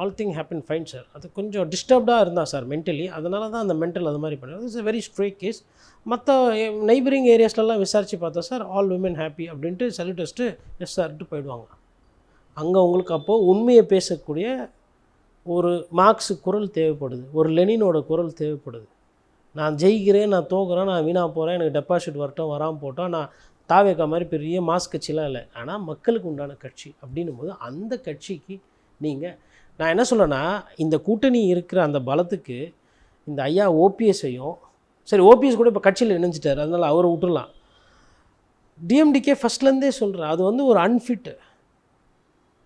all thing happen fine sir, அது கொஞ்சம் டிஸ்டர்ப்டாக இருந்தால் சார் மென்டலி, அதனால தான் அந்த மென்டல் அது மாதிரி பண்ணுறது. It's very strike case. மற்ற நெய்பரிங் ஏரியாஸ்லாம் விசாரித்து பார்த்தா சார் ஆல் விமன் ஹாப்பி அப்படின்ட்டு சல்யூட் வச்சுட்டு எஸ் சார்ட்டு போயிடுவாங்க. அங்கே உங்களுக்கு அப்போது உண்மையை பேசக்கூடிய ஒரு மார்க்ஸு குரல் தேவைப்படுது, ஒரு லெனினோட குரல் தேவைப்படுது. நான் ஜெயிக்கிறேன், நான் தோக்குறேன், நான் வீணாக போகிறேன், எனக்கு டெபாசிட் வரட்டும் வராமல் போட்டோம், நான் தாவேக்கா மாதிரி பெரிய மாஸ் கட்சிலாம் இல்லை, ஆனால் மக்களுக்கு உண்டான கட்சி அப்படின்னும் போது அந்த கட்சிக்கு நீங்கள், நான் என்ன சொல்கிறேன்னா, இந்த கூட்டணி இருக்கிற அந்த பலத்துக்கு இந்த ஐயா ஓபிஎஸ்ஸையும், சரி ஓபிஎஸ் கூட இப்போ கட்சியில் இணைஞ்சிட்டார் அதனால் அவரை விட்டுடலாம். டிஎம்டிகே ஃபஸ்ட்லேருந்தே சொல்கிறேன், அது வந்து ஒரு அன்ஃபிட்டு,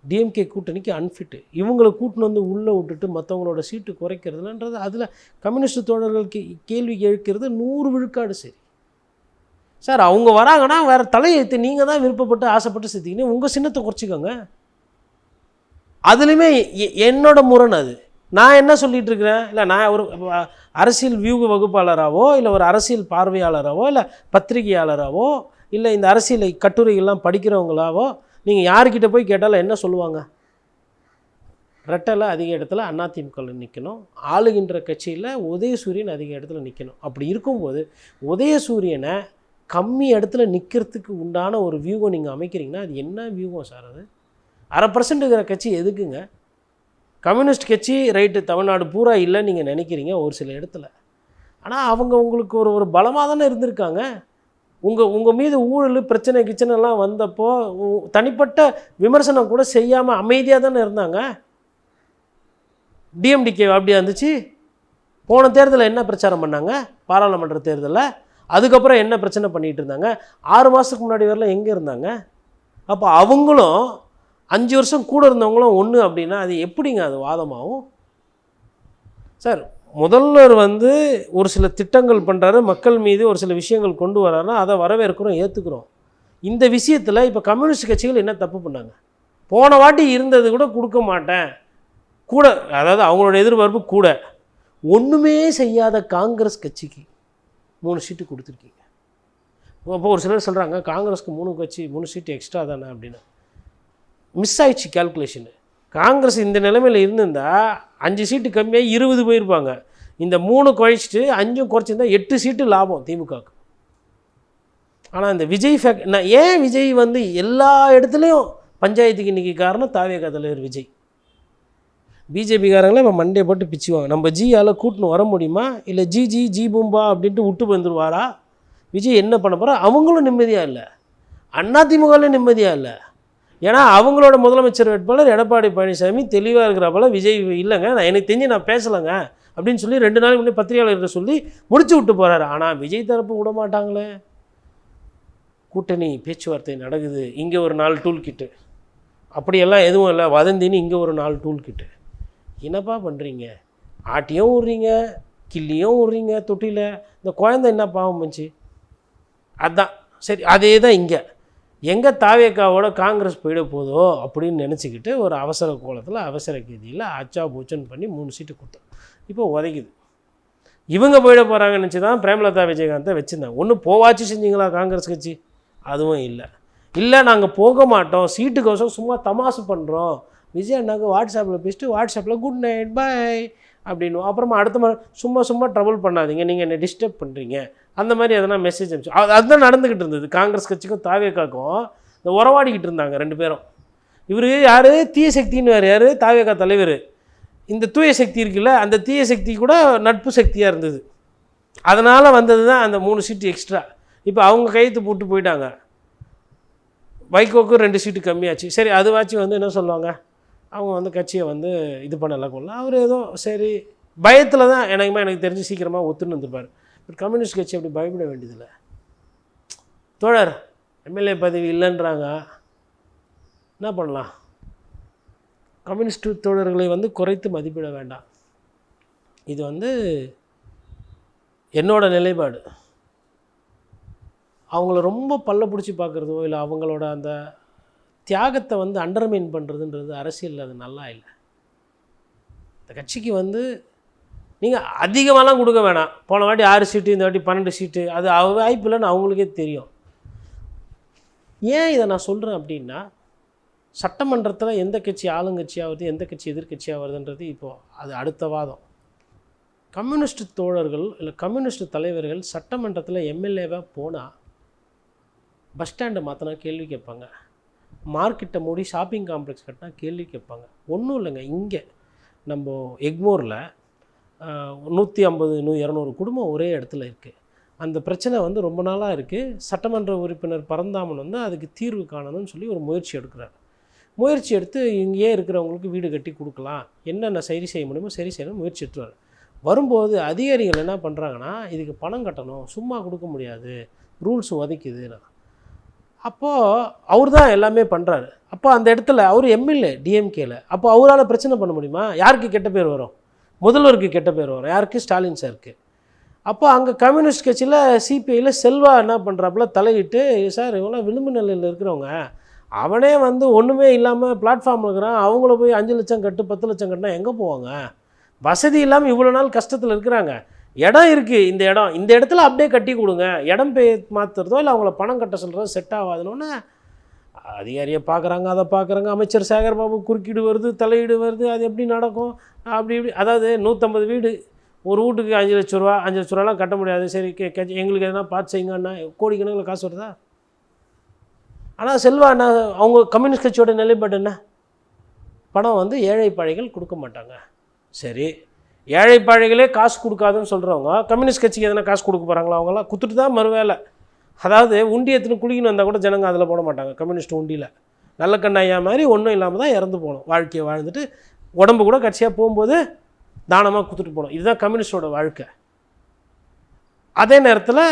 டிஎம்கே கூட்டணிக்கு அன்ஃபிட்டு. இவங்களை கூட்டின்னு வந்து உள்ளே விட்டுட்டு மற்றவங்களோட சீட்டு குறைக்கிறதுலன்றது அதில் கம்யூனிஸ்ட் தோழர்களுக்கு கேள்வி கேட்கிறது 100 விழுக்காடு சரி. சார் அவங்க வராங்கன்னா வேறு தலையெழுத்து நீங்கள் தான் விருப்பப்பட்டு ஆசைப்பட்டு சேர்த்திக்கின்னு உங்கள் சின்னத்தை குறைச்சிக்கோங்க. அதுலேயுமே என்னோட முரண் அது. நான் என்ன சொல்லிகிட்டு இருக்கிறேன், இல்லை நான் ஒரு அரசியல் வியூக வகுப்பாளராகவோ இல்லை ஒரு அரசியல் பார்வையாளராகவோ இல்லை பத்திரிகையாளராகவோ இல்லை இந்த அரசியல் கட்டுரைகள்லாம் படிக்கிறவங்களாவோ நீங்கள் யார்கிட்ட போய் கேட்டாலும் என்ன சொல்லுவாங்க? ரெட்டலை அதிக இடத்துல அதிமுகவில் நிற்கணும், ஆளுகின்ற கட்சியில் உதயசூரியன் அதிக இடத்துல நிற்கணும். அப்படி இருக்கும்போது உதயசூரியனை கம்மி இடத்துல நிற்கிறதுக்கு உண்டான ஒரு வியூகம் நீங்கள் அமைக்கிறீங்கன்னா அது என்ன வியூகம் சார்? அது 1/2% இருக்கிற கட்சி எதுக்குங்க? கம்யூனிஸ்ட் கட்சி ரைட்டு தமிழ்நாடு பூரா இல்லைன்னு நீங்கள் நினைக்கிறீங்க ஒரு சில இடத்துல, ஆனால் அவங்க உங்களுக்கு ஒரு பலமாக தானே இருந்திருக்காங்க. உங்கள் மீது ஊழல் பிரச்சனைலாம் வந்தப்போ தனிப்பட்ட விமர்சனம் கூட செய்யாமல் அமைதியாக தானே இருந்தாங்க. டிஎம்டிகே அப்படியா இருந்துச்சு? போன தேர்தலில் என்ன பிரச்சாரம் பண்ணாங்க? பாராளுமன்ற தேர்தலில். அதுக்கப்புறம் என்ன பிரச்சனை பண்ணிகிட்டு இருந்தாங்க? 6 மாதத்துக்கு முன்னாடி வரலாம் எங்கே இருந்தாங்க? அப்போ அவங்களும் 5 வருஷம் கூட இருந்தவங்களும் ஒன்று அப்படின்னா அது எப்படிங்க அது வாதமாகும்? சார் முதல்வர் வந்து ஒரு சில திட்டங்கள் பண்ணுறாரு, மக்கள் மீது ஒரு சில விஷயங்கள் கொண்டு வராருன்னா அதை வரவேற்கிறோம், ஏற்றுக்கிறோம். இந்த விஷயத்தில் இப்போ கம்யூனிஸ்ட் கட்சிகள் என்ன தப்பு பண்ணாங்க? போன வாட்டி இருந்தது கூட கொடுக்க மாட்டேன் கூட, அதாவது அவங்களோட எதிர்பார்ப்பு கூட. ஒன்றுமே செய்யாத காங்கிரஸ் கட்சிக்கு 3 சீட்டு கொடுத்துருக்கீங்க. அப்போ ஒரு சிலர் சொல்கிறாங்க காங்கிரஸ்க்கு 3 சீட்டு எக்ஸ்ட்ரா தானே அப்படின்னு. மிஸ் ஆயிடுச்சு கால்குலேஷனு. காங்கிரஸ் இந்த நிலைமையில் இருந்திருந்தால் 5 சீட்டு கம்மியாக 20 போயிருப்பாங்க. இந்த 3 குறைச்சிட்டு 5 குறைச்சிருந்தா 8 சீட்டு லாபம் திமுகவுக்கு. ஆனால் இந்த விஜய் நான் ஏன் விஜய் வந்து எல்லா இடத்துலையும் பஞ்சாயத்துக்கு இன்றைக்கி காரணம் தாவேகா தலைவர் விஜய். பிஜேபிக்காரங்களே இப்போ மண்டே போட்டு பிச்சுவாங்க. நம்ம ஜியால் கூட்டின்னு வர முடியுமா? இல்லை ஜி பூம்பா அப்படின்ட்டு விட்டு வந்துடுவாரா? விஜய் என்ன பண்ண போகிறா? அவங்களும் நிம்மதியாக இல்லை, அதிமுகவிலும் நிம்மதியாக இல்லை. ஏன்னா அவங்களோட முதலமைச்சர் வேட்பாளர் எடப்பாடி பழனிசாமி தெளிவாக இருக்கிறப்பல விஜய் இல்லைங்க, நான் எனக்கு தெரிஞ்சு நான் பேசலைங்க அப்படின்னு சொல்லி 2 நாளைக்கு முன்னே பத்திரிகையாளர்கிட்ட சொல்லி முடிச்சு விட்டு போகிறாரு. ஆனால் விஜய் தரப்பு விட மாட்டாங்களே. கூட்டணி பேச்சுவார்த்தை நடக்குது, இங்கே ஒரு 4 டூல் கிட்டு, அப்படியெல்லாம் எதுவும் இல்லை, வதந்தின்னு இங்கே ஒரு 4 டூல் கிட்டு. என்னப்பா பண்ணுறீங்க? ஆட்டியும் விட்றீங்க, கிள்ளியும் விட்றீங்க தொட்டியில். இந்த குழந்தை என்ன பாவம் பண்ணுச்சு? அதுதான் சரி. அதே தான் இங்கே எங்கே தாவேக்காவோட காங்கிரஸ் போயிட போதோ அப்படின்னு நினச்சிக்கிட்டு ஒரு அவசர கோலத்தில் அவசர கதியில் அச்சா பூச்சன் பண்ணி 3 சீட்டு கொடுத்தோம். இப்போ உதைக்குது. இவங்க போயிட போகிறாங்கன்னு நினச்சி தான் பிரேமலதா விஜயகாந்தை வச்சுருந்தாங்க. ஒன்று போவாச்சு செஞ்சிங்களா காங்கிரஸ் கட்சி? அதுவும் இல்லை நாங்கள் போக மாட்டோம், சீட்டுக்கோசம் சும்மா தமாசு பண்ணுறோம். விஜய் அண்ணாக்கு வாட்ஸ்அப்பில் பேசிட்டு வாட்ஸ்அப்பில் குட் நைட் பாய் அப்படின்னு. அப்புறமா அடுத்த சும்மா ட்ரபிள் பண்ணாதீங்க, நீங்கள் என்னை டிஸ்டர்ப் பண்ணுறீங்க, அந்த மாதிரி எதனா மெசேஜ் அனுப்பிச்சு அதுதான் நடந்துக்கிட்டு இருந்தது. காங்கிரஸ் கட்சிக்கும் தாவேக்காக்கும் இந்த உறவாடிக்கிட்டு இருந்தாங்க 2 பேரும். இவர் யார், தீய சக்தின்னு வேறு, யார் தாவேக்கா தலைவர். இந்த தூய சக்தி இருக்குல்ல, அந்த தீய சக்தி கூட நட்பு சக்தியாக இருந்தது. அதனால் வந்தது தான் அந்த 3 சீட்டு எக்ஸ்ட்ரா. இப்போ அவங்க கையெழுத்து போட்டு போயிட்டாங்க. வைகோக்கு 2 சீட்டு கம்மியாச்சு. சரி, அதுவாச்சும் வந்து என்ன சொல்லுவாங்க, அவங்க வந்து கட்சியை வந்து இது பண்ணல கொள்ள. அவர் ஏதோ சரி பயத்தில் தான் எனக்கு தெரிஞ்சு சீக்கிரமாக ஒத்துன்னு வந்துருப்பார். பட் கம்யூனிஸ்ட் கட்சி அப்படி பயப்பட வேண்டியதில்லை. தோழர் எம்எல்ஏ பதவி இல்லைன்றாங்க, என்ன பண்ணலாம்? கம்யூனிஸ்ட் தோழர்களை வந்து குறைத்து மதிப்பிட வேண்டாம். இது வந்து என்னோட நிலைப்பாடு. அவங்கள ரொம்ப பல்ல பிடிச்சி பார்க்குறதோ இல்லை அவங்களோட அந்த தியாகத்தை வந்து அண்டர்மைன் பண்ணுறதுன்றது அரசியலில் அது நல்லா இல்லை. இந்த கட்சிக்கு வந்து நீங்கள் அதிகமாகலாம் கொடுக்க வேணாம். போன வாட்டி 6 சீட்டு, இந்த வாட்டி 12 சீட்டு, அது வாய்ப்பு இல்லைன்னு அவங்களுக்கே தெரியும். ஏன் இதை நான் சொல்கிறேன் அப்படின்னா, சட்டமன்றத்தில் எந்த கட்சி ஆளுங்கட்சியாக வருது, எந்த கட்சி எதிர்கட்சியாக வருதுன்றது இப்போது அது அடுத்த வாதம். கம்யூனிஸ்ட் தோழர்கள் இல்லை கம்யூனிஸ்ட் தலைவர்கள் சட்டமன்றத்தில் எம்எல்ஏவாக போனால் பஸ் ஸ்டாண்டை மாற்றினா கேள்வி கேட்பாங்க, மார்க்கெட்டை மூடி ஷாப்பிங் காம்ப்ளெக்ஸ் கட்டினா கேள்வி கேட்பாங்க. ஒன்றும் இல்லைங்க, இங்கே நம்ம எக்மோரில் 150 200 குடும்பம் ஒரே இடத்துல இருக்குது. அந்த பிரச்சனை வந்து ரொம்ப நாளாக இருக்குது. சட்டமன்ற உறுப்பினர் பரந்தாமன் வந்து அதுக்கு தீர்வு காணணும்னு சொல்லி ஒரு முயற்சி எடுக்கிறார். முயற்சி எடுத்து இங்கேயே இருக்கிறவங்களுக்கு வீடு கட்டி கொடுக்கலாம், என்னென்ன சரி செய்ய முடியுமோ சரி செய்யணும் முயற்சி எடுத்துவார். வரும்போது அதிகாரிகள் என்ன பண்ணுறாங்கன்னா, இதுக்கு பணம் கட்டணும், சும்மா கொடுக்க முடியாது, ரூல்ஸ் உதைக்குதுன்னா. அப்போது அவர் தான் எல்லாமே பண்ணுறாரு. அப்போ அந்த இடத்துல அவர் எம்எல்ஏ டிஎம்கேல, அப்போ அவரால் பிரச்சனை பண்ண முடியுமா? யாருக்கு கெட்ட பேர் வரும்? முதல்வருக்கு கெட்ட பேர் வரும். யாருக்கு? ஸ்டாலின் சாருக்கு. அப்போ அங்கே கம்யூனிஸ்ட் கட்சியில் சிபிஐயில் செல்வா என்ன பண்ணுறாப்புல தலையிட்டு, சார் இவங்களாம் விளிம்பு நிலையில் இருக்கிறவங்க, அவனே வந்து ஒன்றுமே இல்லாமல் பிளாட்ஃபார்மில் இருக்கிறான், அவங்கள போய் 5 லட்சம் கட்டு 10 லட்சம் கட்டினா எங்கே போவாங்க? வசதி இல்லாமல் இவ்வளோ நாள் கஷ்டத்தில் இருக்கிறாங்க. இடம் இருக்குது, இந்த இடத்துல அப்படியே கட்டி கொடுங்க, இடம் மாற்றுறதோ இல்லை அவங்கள பணம் கட்ட சொல்கிறதோ செட் ஆகாதுன்னு அதிகாரியை பார்க்குறாங்க, அதை பார்க்குறாங்க. அமைச்சர் சேகர் பாபு குறுக்கீடு வருது, தலையீடு வருது. அது எப்படி நடக்கும்? அப்படி இப்படி. அதாவது 150 வீடு, ஒரு வீட்டுக்கு 5 லட்ச ரூபா, 5 லட்ச ரூபாலாம் கட்ட முடியாது. சரி எங்களுக்கு எதனா பார்த்து செய்யுங்கன்னா கோடிக்கணக்கில் காசு வருதா? ஆனால் செல்வா என்ன, அவங்க கம்யூனிஸ்ட் கட்சியோட நிலைப்பாடு என்ன? பணம் வந்து ஏழை பாழைகள் கொடுக்க மாட்டாங்க. சரி, ஏழை பாழைகளே காசு கொடுக்காதுன்னு சொல்கிறவங்க கம்யூனிஸ்ட் கட்சிக்கு எதனா காசு கொடுக்க போகிறாங்களா? அவங்களாம் குத்துட்டு தான் மறுவேலை. அதாவது உண்டியத்துன்னு குளிக்கணும் வந்தால் கூட ஜனங்க அதில் போட மாட்டாங்க. கம்யூனிஸ்ட் உண்டியில் நல்ல கண்ணாயா மாதிரி ஒன்றும் இல்லாமல் தான் இறந்து போகணும். வாழ்க்கையை வாழ்ந்துட்டு உடம்பு கூட கட்சியாக போகும்போது தானமாக குத்துட்டு போகணும். இதுதான் கம்யூனிஸ்டோட வாழ்க்கை. அதே நேரத்தில்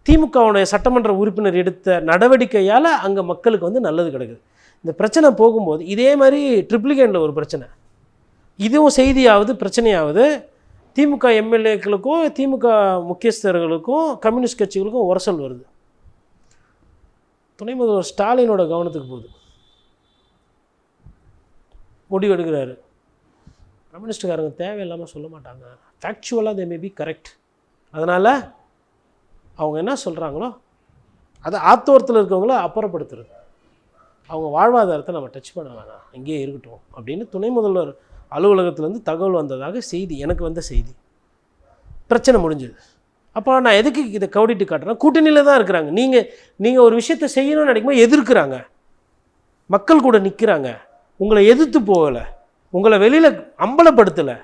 திமுகவுடைய சட்டமன்ற உறுப்பினர் எடுத்த நடவடிக்கையால் அங்கே மக்களுக்கு வந்து நல்லது கிடைக்குது. இந்த பிரச்சனை போகும்போது இதே மாதிரி ட்ரிப்ளிகேனில் ஒரு பிரச்சனை, இதுவும் செய்தியாவது பிரச்சனையாவது திமுக எம்எல்ஏக்களுக்கும் திமுக முக்கியஸ்தர்களுக்கும் கம்யூனிஸ்ட் கட்சிகளுக்கும் உரசல் வருது. துணை முதல்வர் ஸ்டாலினோட கவனத்துக்கு போகுது, முடிவு எடுக்கிறாரு. கம்யூனிஸ்டுக்காரங்க தேவையில்லாமல் சொல்ல மாட்டாங்க, ஃபேக்சுவலாக தே மே பி கரெக்ட். அதனால் அவங்க என்ன சொல்கிறாங்களோ அதை ஆத்தோரத்தில் இருக்கவங்கள அப்புறப்படுத்துறது, அவங்க வாழ்வாதாரத்தை நம்ம டச் பண்ண வேணாம், இங்கேயே இருக்கட்டும் அப்படின்னு துணை முதல்வர் அலுவலகத்துலேருந்து தகவல் வந்ததாக செய்தி, எனக்கு வந்த செய்தி. பிரச்சனை முடிஞ்சது. அப்போ நான் எதுக்கு இதை கவுடிட்டு காட்டுறேன்? கூட்டணியில் தான் இருக்கிறாங்க. நீங்கள் ஒரு விஷயத்தை செய்யணும்னு நினைக்கும்போது எதிர்க்கிறாங்க, மக்கள் கூட நிற்கிறாங்க, உங்களை எதிர்த்து போகலை, உங்களை வெளியில் அம்பலப்படுத்தலை.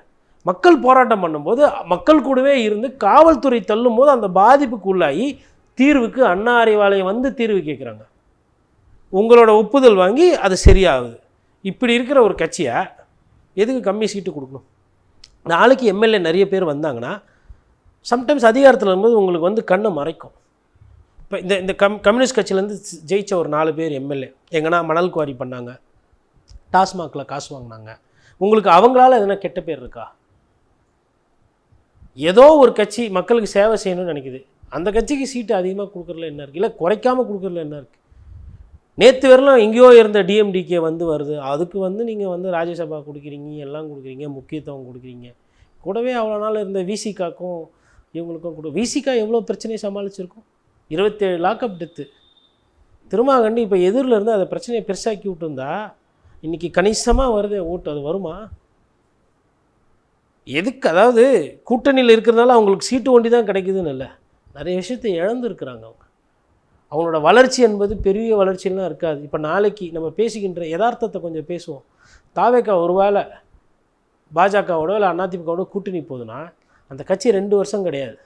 மக்கள் போராட்டம் பண்ணும்போது மக்கள் கூடவே இருந்து காவல்துறை தள்ளும் போது அந்த பாதிப்புக்கு உள்ளாகி தீர்வுக்கு அண்ணா அறிவாலயம் வந்து தீர்வு கேட்குறாங்க. உங்களோட ஒப்புதல் வாங்கி அது சரியாகுது. இப்படி இருக்கிற ஒரு கட்சியை எதுக்கு கம்மி சீட்டு கொடுக்கணும்? நாளைக்கு எம்எல்ஏ நிறைய பேர் வந்தாங்கன்னா சம்டைம்ஸ் அதிகாரத்தில் இருக்கும்போது உங்களுக்கு வந்து கண்ணை மறைக்கும். இப்போ இந்த கம்யூனிஸ்ட் கட்சியிலேருந்து ஜெயித்த ஒரு 4 பேர் எம்எல்ஏ எங்கன்னா மணல் குவாரி பண்ணாங்க, டாஸ்மாகில் காசு வாங்கினாங்க, உங்களுக்கு அவங்களால எதனா கெட்ட பேர் இருக்கா? ஏதோ ஒரு கட்சி மக்களுக்கு சேவை செய்யணும்னு நினைக்குது, அந்த கட்சிக்கு சீட்டு அதிகமாக கொடுக்குறதுல என்ன இருக்குது, இல்லை குறைக்காமல் கொடுக்குறதுல என்ன இருக்குது? நேற்று வரலாம் எங்கேயோ இருந்த டிஎம்டிகே வருது, அதுக்கு நீங்கள் ராஜ்யசபா கொடுக்குறீங்க, எல்லாம் கொடுக்குறீங்க, முக்கியத்துவம் கொடுக்குறீங்க. கூடவே அவ்வளோ நாள் இருந்த விசிகாக்கும் இவங்களுக்கும் விசிகா எவ்வளோ பிரச்சனையை சமாளிச்சிருக்கும். 27 லாக்அப் டெத்து. திருமாகண்டி இப்போ எதிரில் இருந்து அதை பிரச்சனையை பெருசாக்கி விட்டுருந்தா இன்றைக்கி கணிசமாக வருது ஓட்டு, அது வருமா? எதுக்கு, அதாவது கூட்டணியில் இருக்கிறதுனால அவங்களுக்கு சீட்டு ஒண்டி தான் கிடைக்குதுன்னு இல்லை, நிறைய விஷயத்தை இழந்துருக்குறாங்க அவங்க. அவங்களோட வளர்ச்சி என்பது பெரிய வளர்ச்சியெல்லாம் இருக்காது. இப்போ நாளைக்கு நம்ம பேசுகின்ற யதார்த்தத்தை கொஞ்சம் பேசுவோம். தாவேக்கா ஒருவேளை பாஜகவோட இல்லை அதிமுகவோட கூட்டணி போகுதுன்னா அந்த கட்சி 2 வருஷம் கிடையாது.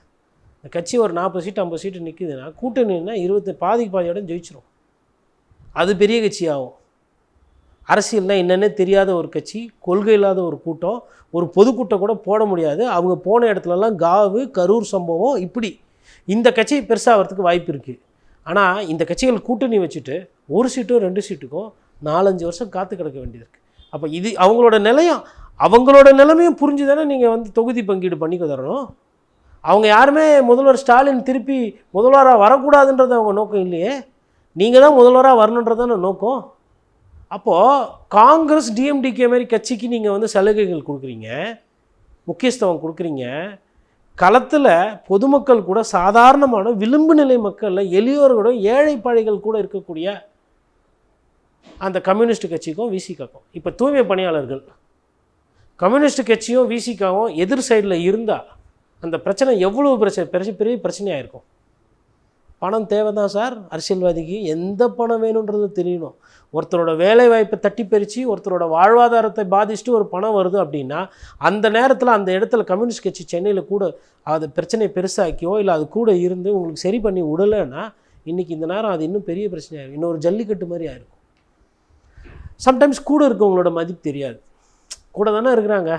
அந்த கட்சி ஒரு 40 சீட்டு 50 சீட்டு நிற்குதுன்னா கூட்டணின்னா பாதியோட ஜெயிச்சிரும். அது பெரிய கட்சி ஆகும். அரசியல்னால் என்னென்னே தெரியாத ஒரு கட்சி, கொள்கை இல்லாத ஒரு கூட்டம், ஒரு பொதுக்கூட்டம் கூட போட முடியாது. அவங்க போன இடத்துலலாம் காவு, கரூர் சம்பவம், இப்படி இந்த கட்சி பெருசாகிறதுக்கு வாய்ப்பு இருக்குது. ஆனால் இந்த கட்சிகள் கூட்டணி வச்சுட்டு ஒரு சீட்டோ 2 சீட்டுக்கும் 4-5 வருஷம் காத்து கிடக்க வேண்டியது. அப்போ இது அவங்களோட நிலைமையும் புரிஞ்சு தானே நீங்கள் வந்து தொகுதி பங்கீடு பண்ணி தரணும். அவங்க யாருமே முதல்வர் ஸ்டாலின் திருப்பி முதல்வராக வரக்கூடாதுன்றது அவங்க நோக்கம் இல்லையே, நீங்கள் தான் முதல்வராக வரணுன்றதான நோக்கம். அப்போது காங்கிரஸ் டிஎம்டிகே மாதிரி கட்சிக்கு நீங்கள் வந்து சலுகைகள் கொடுக்குறீங்க, முக்கியத்துவம் கொடுக்குறீங்க. களத்தில் பொதுமக்கள் கூட, சாதாரணமான விளிம்பு நிலை மக்களில் எளியோர்களோட ஏழைப்பாழைகள் கூட இருக்கக்கூடிய அந்த கம்யூனிஸ்ட் கட்சிக்கும் விசிகாக்கும், இப்போ தூய்மை பணியாளர்கள், கம்யூனிஸ்ட் கட்சியும் விசிகாவும் எதிர் சைடில் இருந்தால் அந்த பிரச்சனை எவ்வளோ பெரிய பிரச்சனையாக இருக்கும். பணம் தேவை தான் சார் அரசியல்வாதிக்கு. எந்த பணம் வேணுன்றது தெரியணும். ஒருத்தரோட வேலை வாய்ப்பை தட்டி பறித்து ஒருத்தரோட வாழ்வாதாரத்தை பாதிச்சுட்டு ஒரு பணம் வருது அப்படின்னா அந்த நேரத்தில் அந்த இடத்துல கம்யூனிஸ்ட் கட்சி சென்னையில் கூட அது பிரச்சனையை பெருசாக்கியோ இல்லை அது கூட இருந்து உங்களுக்கு சரி பண்ணி விடலைன்னா இன்றைக்கி இந்த நேரம் அது இன்னும் பெரிய பிரச்சனையாகும். இன்னொரு ஜல்லிக்கட்டு மாதிரி ஆயிருக்கும். சம்டைம்ஸ் கூட இருக்கவங்களோட மதிப்பு தெரியாது, கூட தானே இருக்கிறாங்க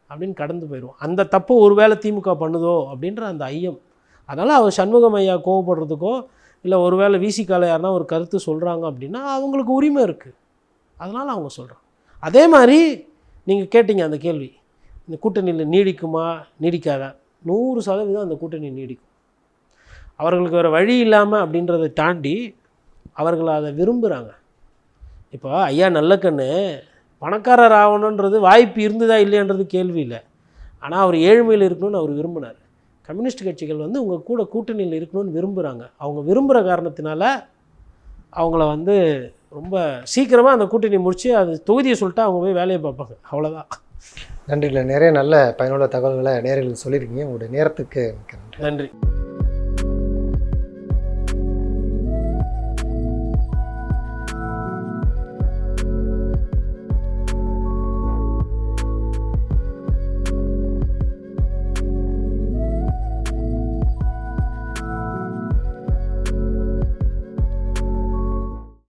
அப்படின்னு கடந்து போயிடுவோம். அந்த தப்பு ஒரு வேளை திமுக பண்ணுதோ அப்படின்ற அந்த ஐயம். அதனால் அவர் சண்முகம் ஐயா கோவப்படுறதுக்கோ இல்லை ஒரு வேளை விசிகால யாருன்னா ஒரு கருத்து சொல்கிறாங்க அப்படின்னா அவங்களுக்கு உரிமை இருக்குது, அதனால் அவங்க சொல்கிறாங்க. அதே மாதிரி நீங்கள் கேட்டீங்க அந்த கேள்வி, இந்த கூட்டணியில் நீடிக்குமா நீடிக்காதா? 100% அந்த கூட்டணி நீடிக்கும். அவர்களுக்கு வேறு வழி இல்லாமல் அப்படின்றத தாண்டி அவர்கள் அதை விரும்புகிறாங்க. இப்போ ஐயா நல்லக்கண்ணு பணக்காரர் ஆகணுன்றது வாய்ப்பு இருந்ததா இல்லையான்றது கேள்வி இல்லை, ஆனால் அவர் ஏழ்மையில் இருக்கணும்னு அவர் விரும்பினார். கம்யூனிஸ்ட் கட்சிகள் வந்து உங்கள் கூட கூட்டணியில் இருக்கணும்னு விரும்புகிறாங்க. அவங்க விரும்புகிற காரணத்தினால அவங்கள வந்து ரொம்ப சீக்கிரமாக அந்த கூட்டணி முடித்து அது தொகுதியை சொல்லிட்டு அவங்க போய் வேலையை பார்ப்பாங்க, அவ்வளோதான். நன்றிங்களா, நிறைய நல்ல பயனுள்ள தகவல்களை நேயர்களுக்கு சொல்லியிருக்கீங்க. உங்களுடைய நேரத்துக்கு நன்றி.